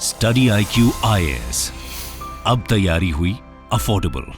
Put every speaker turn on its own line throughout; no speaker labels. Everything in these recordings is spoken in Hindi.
स्टडी IQ IAS, अब तैयारी हुई अफोर्डेबल।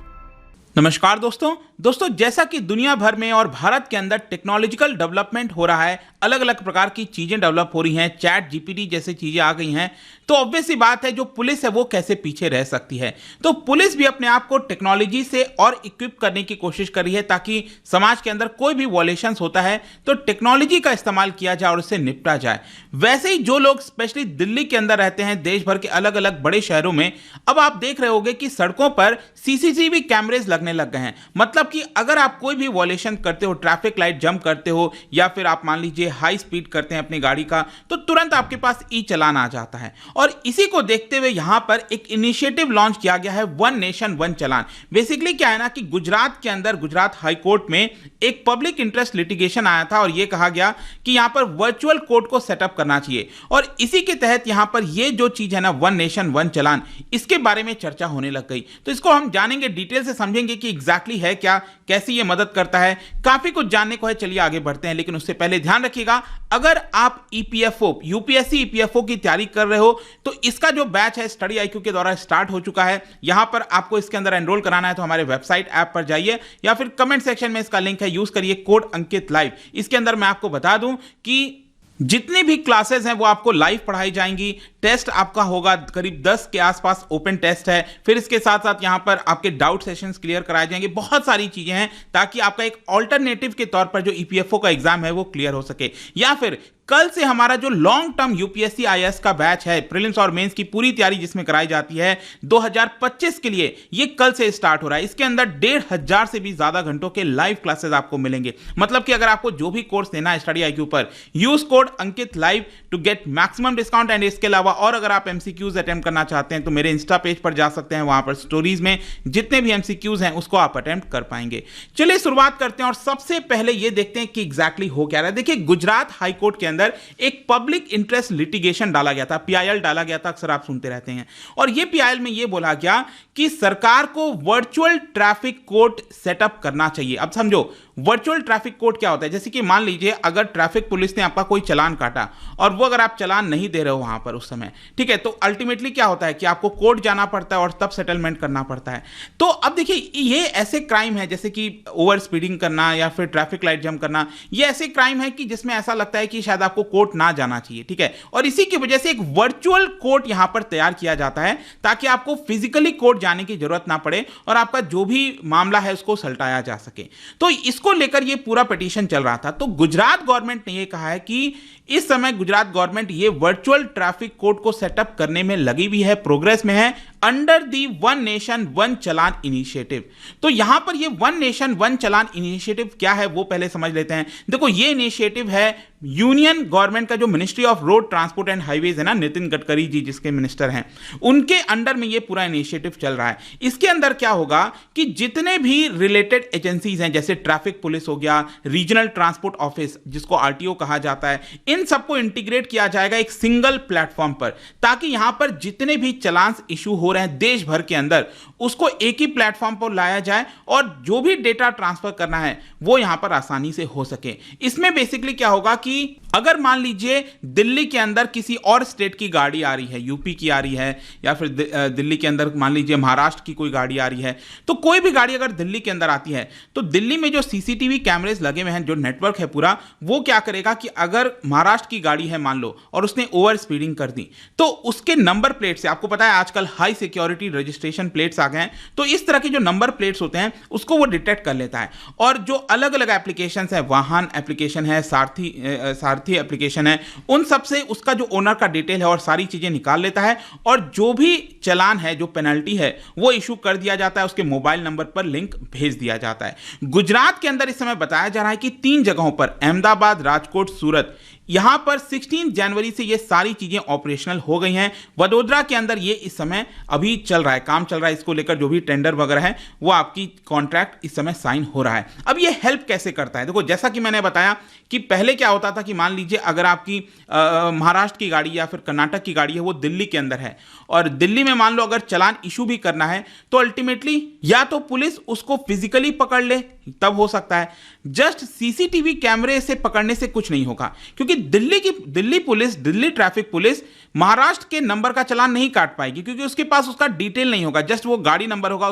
नमस्कार दोस्तों, जैसा कि दुनिया भर में और भारत के अंदर टेक्नोलॉजिकल डेवलपमेंट हो रहा है, अलग अलग प्रकार की चीजें डेवलप हो रही हैं, चैट जीपीटी जैसी चीजें आ गई हैं, तो ऑब्वियस सी बात है जो पुलिस है वो कैसे पीछे रह सकती है। तो पुलिस भी अपने आप को टेक्नोलॉजी से और इक्विप करने की कोशिश कर रही है ताकि समाज के अंदर कोई भी वॉयलेशंस होता है तो टेक्नोलॉजी का इस्तेमाल किया जाए और उससे निपटा जाए। वैसे ही जो लोग स्पेशली दिल्ली के अंदर रहते हैं, देश भर के अलग अलग बड़े शहरों में, अब आप देख रहे होंगे कि सड़कों पर सीसीटीवी कैमरेज लगने लग गए हैं। मतलब कि अगर आप कोई भी वॉयलेशन करते हो, ट्रैफिक लाइट जंप करते हो या फिर आप मान लीजिए हाई स्पीड करते हैं अपनी गाड़ी का, तो तुरंत आपके पास ई चालान आ जाता है। और इसी को देखते हुए यहां पर एक इनिशिएटिव लॉन्च किया गया है, वन नेशन वन चालान। बेसिकली क्या है ना कि गुजरात के अंदर गुजरात हाई कोर्ट में एक पब्लिक इंटरेस्ट लिटिगेशन आया था और यह कहा गया कि यहां पर वर्चुअल कोर्ट को सेटअप करना चाहिए। और इसी के तहत यहां पर यह जो चीज है ना, वन नेशन वन चालान, इसके बारे में चर्चा होने लग गई। तो इसको हम जानेंगे, डिटेल से समझेंगे कि एग्जैक्टली है क्या, कैसे ये मदद करता है, काफी कुछ जानने को है। चलिए आगे बढ़ते हैं, लेकिन उससे पहले ध्यान रखिएगा, अगर आप ईपीएफओ यूपीएससी ईपीएफओ की तैयारी कर रहे हो तो इसका जो बैच है स्टडी IQ के द्वारा स्टार्ट हो चुका है। यहां पर आपको इसके अंदर एनरोल कराना है तो हमारे वेबसाइट ऐप पर जाइए या फिर कमेंट सेक्शन में इसका लिंक है, यूज करिए कोड अंकित लाइव। इसके अंदर मैं आपको बता दूं कि जितनी भी क्लासेस हैं वो आपको लाइव पढ़ाई जाएंगी। टेस्ट आपका होगा करीब 10 के आसपास, ओपन टेस्ट है। फिर इसके साथ साथ यहां पर आपके डाउट सेशंस क्लियर कराए जाएंगे। बहुत सारी चीजें हैं ताकि आपका एक ऑल्टरनेटिव के तौर पर जो ईपीएफओ का एग्जाम है वो क्लियर हो सके। या फिर कल से हमारा जो लॉन्ग टर्म यूपीएससी IAS का बैच है, प्रीलिम्स और मेंस की पूरी तैयारी जिसमें कराई जाती है 2025 के लिए, ये कल से स्टार्ट हो रहा है। इसके अंदर 1500 से भी ज्यादा घंटों के लाइव क्लासेस आपको मिलेंगे। मतलब कि अगर आपको जो भी कोर्स लेना है स्टडी IQ पर, use code Ankit live to get maximum discount. And इसके अलावा और अगर आप MCQs अटेम्प्ट करना चाहते हैं तो मेरे इंस्टा पेज पर जा सकते हैं, वहां पर स्टोरीज में जितने भी MCQs हैं उसको आप अटेम्प्ट कर पाएंगे। चलिए शुरुआत करते हैं और सबसे पहले ये देखते हैं कि एग्जैक्टली हो क्या रहा है। देखिए, गुजरात हाई कोर्ट के अंदर एक पब्लिक इंटरेस्ट लिटिगेशन डाला गया था, PIL डाला गया था, अक्सर आप सुनते रहते हैं। और ये PIL में ये बोला गया कि सरकार को वर्चुअल ट्रैफिक कोर्ट सेटअप करना चाहिए। अब समझो वर्चुअल ट्रैफिक कोर्ट क्या होता है। जैसे कि मान लीजिए अगर ट्रैफिक पुलिस ने आपका कोई चालान काटा और वो अगर आप चालान नहीं दे रहे हो वहां पर उस समय, ठीक है, तो अल्टीमेटली क्या होता है कि आपको कोर्ट जाना पड़ता है और तब सेटलमेंट करना पड़ता है। तो अब देखिए, ये ऐसे क्राइम है जैसे कि ओवर स्पीडिंग करना या फिर ट्रैफिक लाइट जंप करना, ये ऐसे क्राइम है कि जिसमें ऐसा लगता है कि शायद आपको कोर्ट ना जाना चाहिए, ठीक है। और इसी की वजह से एक वर्चुअल कोर्ट यहां पर तैयार किया जाता है ताकि आपको फिजिकली कोर्ट जाने की जरूरत ना पड़े और आपका जो भी मामला है उसको सलटाया जा सके। तो इसको लेकर यह पूरा पिटीशन चल रहा था। तो गुजरात गवर्नमेंट ने यह कहा है कि इस समय गुजरात गवर्नमेंट ये वर्चुअल ट्रैफिक कोर्ट को सेटअप करने में लगी हुई है, प्रोग्रेस में है, under the one nation one challan initiative. तो यहां पर ये वन नेशन वन चालान इनिशिएटिव क्या है वो पहले समझ लेते हैं। देखो, ये इनिशिएटिव है यूनियन गवर्नमेंट का जो ministry of road transport and highways है ना, नितिन गडकरी जी जिसके मिनिस्टर हैं, उनके अंडर में ये पूरा इनिशिएटिव चल रहा है। इसके अंदर क्या होगा कि जितने भी रिलेटेड एजेंसीज हैं, जैसे ट्रैफिक पुलिस हो गया, रीजनल ट्रांसपोर्ट ऑफिस जिसको RTO कहा जाता है, इन सबको इंटीग्रेट किया जाएगा एक सिंगल प्लेटफॉर्म पर, ताकि यहां पर जितने भी चालान्स इशू हो रहे हैं देश भर के अंदर उसको एक ही प्लेटफॉर्म पर लाया जाए और जो भी डेटा ट्रांसफर करना है वो यहां पर आसानी से हो सके। इसमें बेसिकली क्या होगा कि अगर मान लीजिए दिल्ली के अंदर किसी और स्टेट की गाड़ी आ रही है, यूपी की आ रही है, या फिर दिल्ली के अंदर मान लीजिए महाराष्ट्र की कोई गाड़ी आ रही है, तो कोई भी गाड़ी अगर दिल्ली के अंदर आती है तो दिल्ली में जो सीसीटीवी कैमरेज लगे हुए हैं, जो नेटवर्क है पूरा, वो क्या करेगा कि अगर महाराष्ट्र की गाड़ी है मान लो और उसने ओवर स्पीडिंग कर दी तो उसके नंबर प्लेट से, आपको पता है आजकल हाई सिक्योरिटी रजिस्ट्रेशन प्लेट्स आ गए हैं, तो इस तरह के जो नंबर प्लेट्स होते हैं उसको वो डिटेक्ट कर लेता है। और जो अलग अलग एप्लीकेशन है, वाहन एप्लीकेशन है, सारथी एप्लीकेशन है, उन सब से उसका जो ओनर का डिटेल है और सारी चीजें निकाल लेता है और जो भी चालान है, जो पेनल्टी है, वो इशू कर दिया जाता है, उसके मोबाइल नंबर पर लिंक भेज दिया जाता है। गुजरात के अंदर इस समय बताया जा रहा है कि 3 जगहों पर, अहमदाबाद, राजकोट, सूरत, यहां पर 16 जनवरी से ये सारी चीजें ऑपरेशनल हो गई हैं। वडोदरा के अंदर ये इस समय अभी चल रहा है, काम चल रहा है, इसको लेकर जो भी टेंडर वगैरह है वो आपकी कॉन्ट्रैक्ट इस समय साइन हो रहा है। अब ये हेल्प कैसे करता है, देखो जैसा कि मैंने बताया कि पहले क्या होता था कि मान लीजिए अगर आपकी महाराष्ट्र की गाड़ी या फिर कर्नाटक की गाड़ी है, वो दिल्ली के अंदर है और दिल्ली में मान लो अगर चालान इशू भी करना है तो अल्टीमेटली या तो पुलिस उसको फिजिकली पकड़ ले, तब हो सकता है, जस्ट सीसीटीवी कैमरे से पकड़ने से कुछ नहीं होगा, क्योंकि दिल्ली ट्रैफिक पुलिस महाराष्ट्र के नंबर का चालान नहीं काट पाएगी, क्योंकि उसके पास उसका डिटेल नहीं होगा, जस्ट वो गाड़ी नंबर होगा,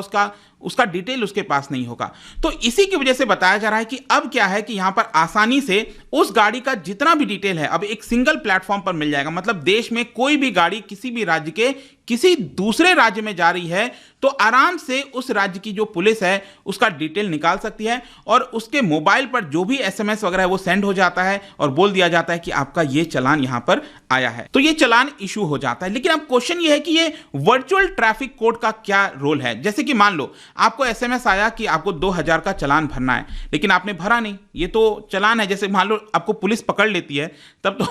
उसका डिटेल उसके पास नहीं होगा। तो इसी की वजह से बताया जा रहा है कि अब क्या है कि यहां पर आसानी से उस गाड़ी का जितना भी डिटेल है अब एक सिंगल प्लेटफॉर्म पर मिल जाएगा। मतलब देश में कोई भी गाड़ी किसी भी राज्य के किसी दूसरे राज्य में जा रही है तो आराम से उस राज्य की जो पुलिस है उसका डिटेल निकाल सकती है, और उसके मोबाइल पर जो भी एसएमएस वगैरह है वो सेंड हो जाता है और बोल दिया जाता है कि आपका ये चालान यहां पर आया है, तो ये चालान इशू हो जाता है। लेकिन अब क्वेश्चन ये है कि ये वर्चुअल ट्रैफिक कोड का क्या रोल है। जैसे कि मान लो आपको एसएमएस आया कि आपको 2000 का चालान भरना है, लेकिन आपने भरा नहीं, ये तो चालान है। जैसे मान लो आपको पुलिस पकड़ लेती है, तब तो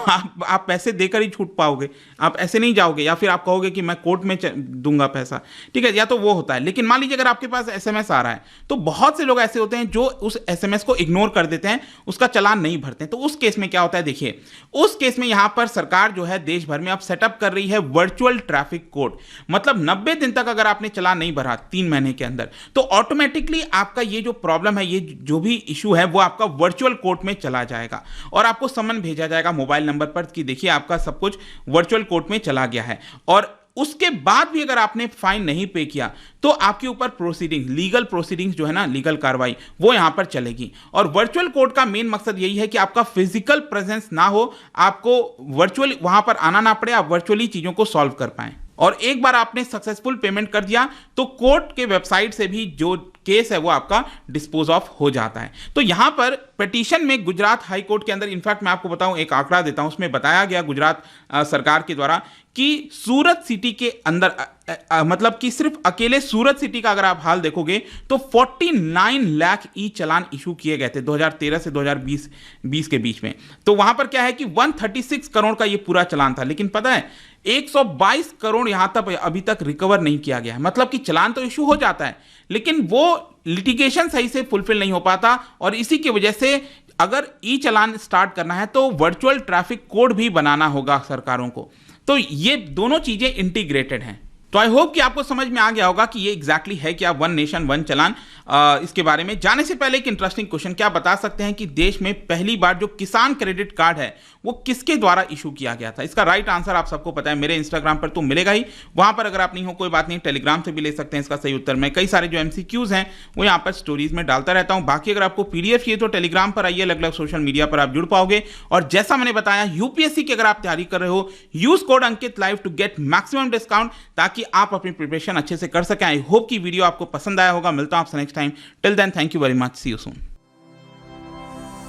आप पैसे देकर ही छूट पाओगे, आप ऐसे नहीं जाओगे, या फिर आप कहोगे कि मैं कोर्ट में दूंगा पैसा, ठीक है, या तो वो होता है। लेकिन मान लीजिए अगर आपके पास एसएमएस आ रहा है, तो बहुत से लोग ऐसे होते हैं जो उस एसएमएस को इग्नोर कर देते हैं, उसका चालान नहीं भरते हैं। तो उस केस में क्या होता है, देखिए उस केस में यहां पर सरकार जो है देश भर में अब सेटअप कर रही है वर्चुअल ट्रैफिक कोड। मतलब 90 दिन तक अगर आपने चालान नहीं भरा 3 महीने के अंदर, तो ऑटोमेटिकली आपका ये जो प्रॉब्लम है, ये जो भी इशू है, वो आपका वर्चुअल कोर्ट में चला जाएगा और आपको समन भेजा जाएगा मोबाइल नंबर पर कि देखिए आपका सब कुछ वर्चुअल कोर्ट में चला गया है। और उसके बाद भी अगर आपने फाइन नहीं पे किया तो आपके ऊपर प्रोसीडिंग, लीगल प्रोसीडिंग्स जो है ना, लीगल कार्रवाई, वो यहां पर चलेगी। और वर्चुअल कोर्ट का मेन मकसद यही है कि आपका फिजिकल प्रेजेंस ना हो, आपको वर्चुअली वहां पर आना ना पड़े, आप वर्चुअली चीजों को सॉल्व कर पाएं। और एक बार आपने सक्सेसफुल पेमेंट कर दिया तो कोर्ट के वेबसाइट से भी जो केस है वो आपका डिस्पोज ऑफ हो जाता है। तो यहां पर पिटीशन में गुजरात हाई कोर्ट के अंदर, इनफैक्ट मैं आपको बताऊं, एक आंकड़ा देता हूं, उसमें बताया गया गुजरात सरकार के द्वारा कि सूरत सिटी के अंदर मतलब कि सिर्फ अकेले सूरत सिटी का अगर आप हाल देखोगे तो 49 लाख ई चालान इशू किए गए थे 2013 से 2020 के बीच में। तो वहां पर क्या है कि 136 करोड़ का ये पूरा चालान था, लेकिन पता है 122 करोड़ यहां तक अभी तक रिकवर नहीं किया गया है। मतलब कि चालान तो इशू हो जाता है, लेकिन वो लिटिगेशन सही से फुलफिल नहीं हो पाता, और इसी की वजह से अगर ई चालान स्टार्ट करना है तो वर्चुअल ट्रैफिक कोड भी बनाना होगा सरकारों को। तो ये दोनों चीजें इंटीग्रेटेड हैं। तो आई होप कि आपको समझ में आ गया होगा कि ये एग्जैक्टली है क्या वन नेशन वन चालान। इसके बारे में जाने से पहले एक इंटरेस्टिंग क्वेश्चन, क्या बता सकते हैं कि देश में पहली बार जो किसान क्रेडिट कार्ड है वो किसके द्वारा इशू किया गया था? इसका राइट आंसर आप सबको पता है, मेरे इंस्टाग्राम पर तो मिलेगा ही, वहां पर अगर आप नहीं हो कोई बात नहीं, टेलीग्राम से भी ले सकते हैं इसका सही उत्तर। मैं कई सारे जो एमसीक्यूज हैं वो यहाँ पर स्टोरीज में डालता रहता हूँ। बाकी अगर आपको पीडीएफ चाहिए तो टेलीग्राम पर आइए, अलग अलग सोशल मीडिया पर आप जुड़ पाओगे। और जैसा मैंने बताया, यूपीएससी की अगर आप तैयारी कर रहे हो, use code Ankit live to get maximum discount, ताकि आप अपनी प्रिपरेशन अच्छे से कर सकें। आई होप कि वीडियो आपको पसंद आया होगा। मिलता हूं आपसे next time. Till then, thank you very much, see you soon.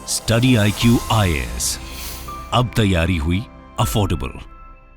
Study IQ IAS, अब तैयारी हुई अफोर्डेबल।